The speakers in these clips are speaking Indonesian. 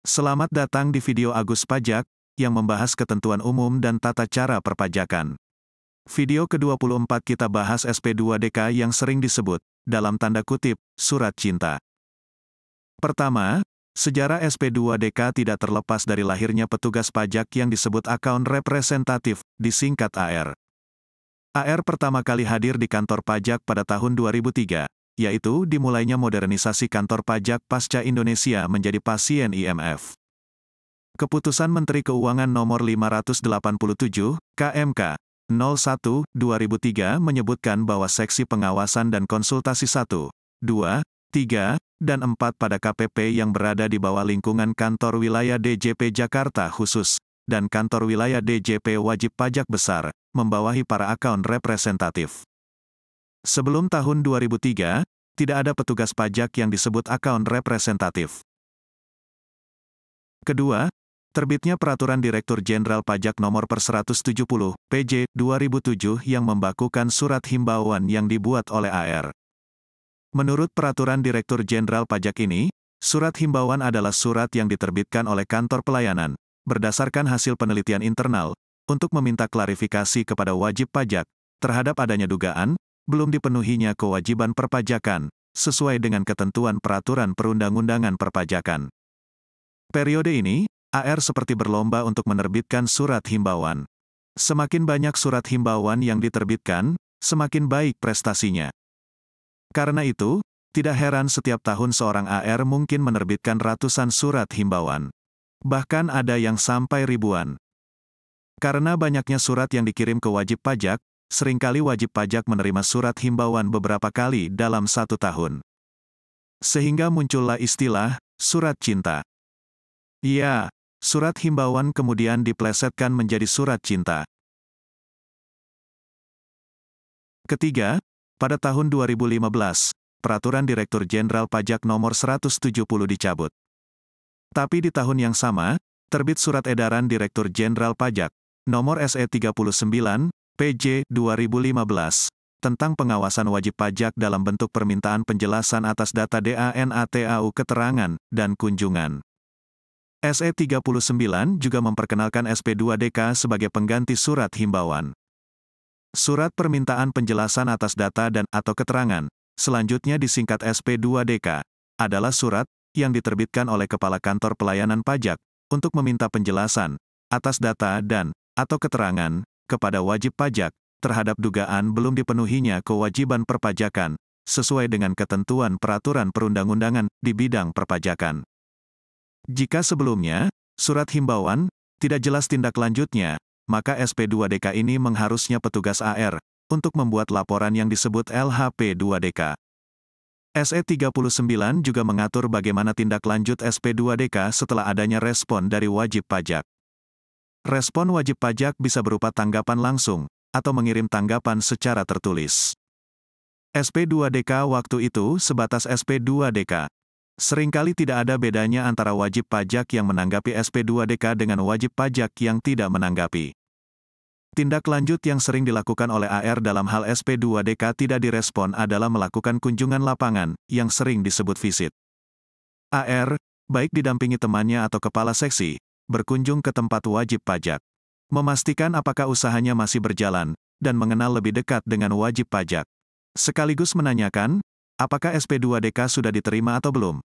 Selamat datang di video Agus Pajak, yang membahas ketentuan umum dan tata cara perpajakan. Video ke-24 kita bahas SP2DK yang sering disebut, dalam tanda kutip, surat cinta. Pertama, sejarah SP2DK tidak terlepas dari lahirnya petugas pajak yang disebut akun representatif, disingkat AR. AR pertama kali hadir di kantor pajak pada tahun 2003. Yaitu dimulainya modernisasi kantor pajak pasca Indonesia menjadi pasien IMF. Keputusan Menteri Keuangan Nomor 587, KMK, 01/2003 menyebutkan bahwa seksi pengawasan dan konsultasi 1, 2, 3, dan 4 pada KPP yang berada di bawah lingkungan kantor wilayah DJP Jakarta khusus, dan kantor wilayah DJP wajib pajak besar, membawahi para akun representatif. Sebelum tahun 2003, tidak ada petugas pajak yang disebut akun representatif. Kedua, terbitnya Peraturan Direktur Jenderal Pajak Nomor per 170, PJ, 2007 yang membakukan surat himbauan yang dibuat oleh AR. Menurut Peraturan Direktur Jenderal Pajak ini, surat himbauan adalah surat yang diterbitkan oleh kantor pelayanan, berdasarkan hasil penelitian internal, untuk meminta klarifikasi kepada wajib pajak, terhadap adanya dugaan, belum dipenuhinya kewajiban perpajakan, sesuai dengan ketentuan peraturan perundang-undangan perpajakan. Periode ini, AR seperti berlomba untuk menerbitkan surat himbauan. Semakin banyak surat himbauan yang diterbitkan, semakin baik prestasinya. Karena itu, tidak heran setiap tahun seorang AR mungkin menerbitkan ratusan surat himbauan. Bahkan ada yang sampai ribuan. Karena banyaknya surat yang dikirim ke wajib pajak, seringkali wajib pajak menerima surat himbauan beberapa kali dalam satu tahun. Sehingga muncullah istilah, surat cinta. Ya, surat himbauan kemudian diplesetkan menjadi surat cinta. Ketiga, pada tahun 2015, Peraturan Direktur Jenderal Pajak Nomor 170 dicabut. Tapi di tahun yang sama, terbit Surat Edaran Direktur Jenderal Pajak, Nomor SE 39, PJ 2015, tentang pengawasan wajib pajak dalam bentuk permintaan penjelasan atas data DANATAU keterangan, dan kunjungan. SE 39 juga memperkenalkan SP2DK sebagai pengganti surat himbauan. Surat permintaan penjelasan atas data dan atau keterangan, selanjutnya disingkat SP2DK, adalah surat yang diterbitkan oleh Kepala Kantor Pelayanan Pajak, untuk meminta penjelasan atas data dan atau keterangan kepada wajib pajak, terhadap dugaan belum dipenuhinya kewajiban perpajakan, sesuai dengan ketentuan peraturan perundang-undangan di bidang perpajakan. Jika sebelumnya, surat himbauan, tidak jelas tindak lanjutnya, maka SP2DK ini mengharusnya petugas AR, untuk membuat laporan yang disebut LHP2DK. SE 39 juga mengatur bagaimana tindak lanjut SP2DK setelah adanya respon dari wajib pajak. Respon wajib pajak bisa berupa tanggapan langsung, atau mengirim tanggapan secara tertulis. SP2DK waktu itu sebatas SP2DK. Seringkali tidak ada bedanya antara wajib pajak yang menanggapi SP2DK dengan wajib pajak yang tidak menanggapi. Tindak lanjut yang sering dilakukan oleh AR dalam hal SP2DK tidak direspon adalah melakukan kunjungan lapangan, yang sering disebut visit. AR, baik didampingi temannya atau kepala seksi, berkunjung ke tempat wajib pajak. Memastikan apakah usahanya masih berjalan, dan mengenal lebih dekat dengan wajib pajak. Sekaligus menanyakan, apakah SP2DK sudah diterima atau belum.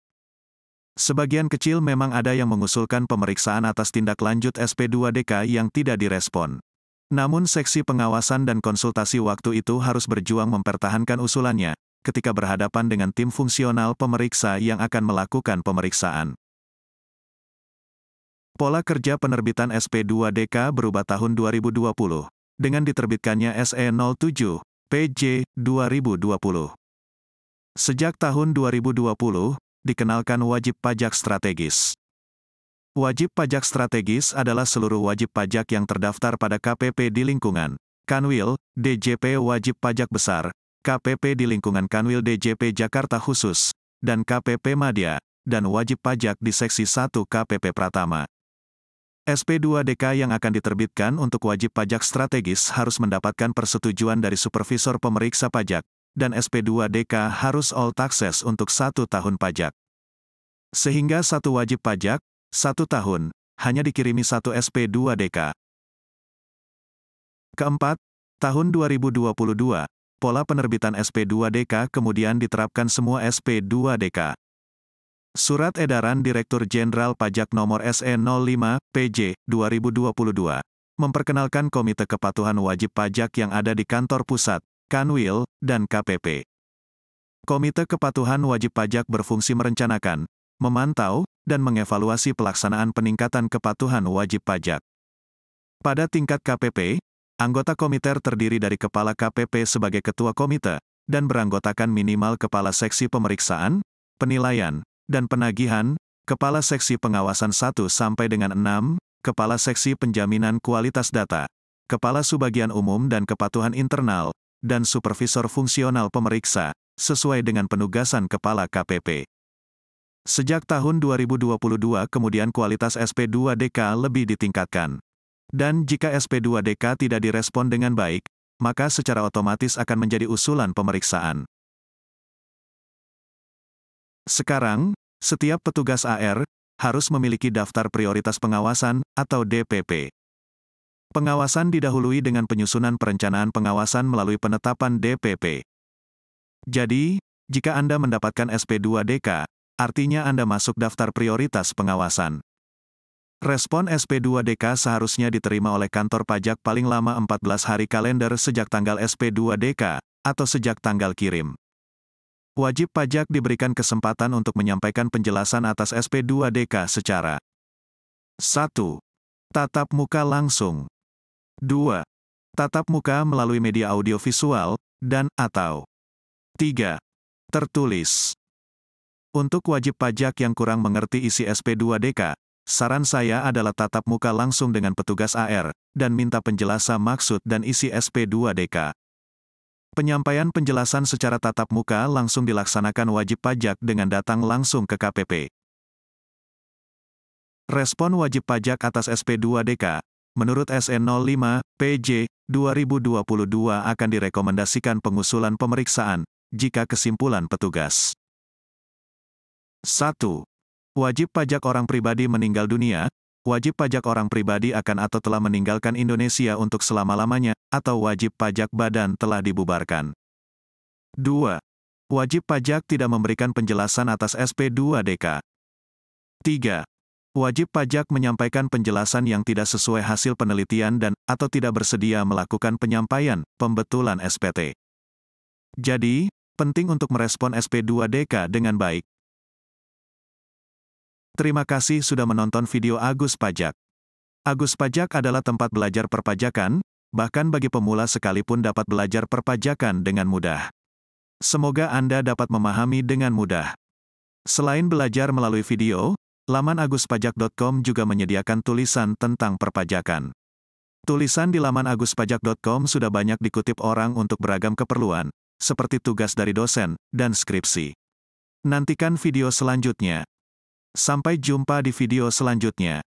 Sebagian kecil memang ada yang mengusulkan pemeriksaan atas tindak lanjut SP2DK yang tidak direspon. Namun seksi pengawasan dan konsultasi waktu itu harus berjuang mempertahankan usulannya, ketika berhadapan dengan tim fungsional pemeriksa yang akan melakukan pemeriksaan. Pola kerja penerbitan SP2DK berubah tahun 2020, dengan diterbitkannya SE 07, PJ 2020. Sejak tahun 2020, dikenalkan wajib pajak strategis. Wajib pajak strategis adalah seluruh wajib pajak yang terdaftar pada KPP di lingkungan Kanwil, DJP wajib pajak besar, KPP di lingkungan Kanwil DJP Jakarta khusus, dan KPP Madya, dan wajib pajak di Seksi 1 KPP Pratama. SP2DK yang akan diterbitkan untuk wajib pajak strategis harus mendapatkan persetujuan dari supervisor pemeriksa pajak, dan SP2DK harus all taxes untuk 1 tahun pajak. Sehingga satu wajib pajak, 1 tahun, hanya dikirimi 1 SP2DK. Keempat, tahun 2022, pola penerbitan SP2DK kemudian diterapkan semua SP2DK. Surat Edaran Direktur Jenderal Pajak Nomor SE05, PJ, 2022, memperkenalkan Komite Kepatuhan Wajib Pajak yang ada di kantor pusat, Kanwil, dan KPP. Komite Kepatuhan Wajib Pajak berfungsi merencanakan, memantau, dan mengevaluasi pelaksanaan peningkatan kepatuhan wajib pajak. Pada tingkat KPP, anggota komite terdiri dari Kepala KPP sebagai Ketua Komite, dan beranggotakan minimal Kepala Seksi Pemeriksaan, Penilaian, dan Penagihan, Kepala Seksi Pengawasan 1 sampai dengan 6, Kepala Seksi Penjaminan Kualitas Data, Kepala Subbagian Umum dan Kepatuhan Internal, dan Supervisor Fungsional Pemeriksa, sesuai dengan penugasan Kepala KPP. Sejak tahun 2022 kemudian kualitas SP2DK lebih ditingkatkan. Dan jika SP2DK tidak direspon dengan baik, maka secara otomatis akan menjadi usulan pemeriksaan. Sekarang, setiap petugas AR harus memiliki daftar prioritas pengawasan atau DPP. Pengawasan didahului dengan penyusunan perencanaan pengawasan melalui penetapan DPP. Jadi, jika Anda mendapatkan SP2DK, artinya Anda masuk daftar prioritas pengawasan. Respon SP2DK seharusnya diterima oleh kantor pajak paling lama 14 hari kalender sejak tanggal SP2DK, atau sejak tanggal kirim. Wajib pajak diberikan kesempatan untuk menyampaikan penjelasan atas SP2DK secara 1. Tatap muka langsung. 2. Tatap muka melalui media audiovisual, dan atau 3. Tertulis. Untuk wajib pajak yang kurang mengerti isi SP2DK, saran saya adalah tatap muka langsung dengan petugas AR, dan minta penjelasan maksud dan isi SP2DK. Penyampaian penjelasan secara tatap muka langsung dilaksanakan wajib pajak dengan datang langsung ke KPP. Respon wajib pajak atas SP2DK, menurut SE05, PJ, 2022 akan direkomendasikan pengusulan pemeriksaan, jika kesimpulan petugas. 1. Wajib pajak orang pribadi meninggal dunia, wajib pajak orang pribadi akan atau telah meninggalkan Indonesia untuk selama-lamanya, atau wajib pajak badan telah dibubarkan. 2. Wajib pajak tidak memberikan penjelasan atas SP2DK. 3. Wajib pajak menyampaikan penjelasan yang tidak sesuai hasil penelitian dan atau tidak bersedia melakukan penyampaian, pembetulan SPT. Jadi, penting untuk merespon SP2DK dengan baik. Terima kasih sudah menonton video Agus Pajak. Agus Pajak adalah tempat belajar perpajakan, bahkan bagi pemula sekalipun dapat belajar perpajakan dengan mudah. Semoga Anda dapat memahami dengan mudah. Selain belajar melalui video, laman aguspajak.com juga menyediakan tulisan tentang perpajakan. Tulisan di laman aguspajak.com sudah banyak dikutip orang untuk beragam keperluan, seperti tugas dari dosen dan skripsi. Nantikan video selanjutnya. Sampai jumpa di video selanjutnya.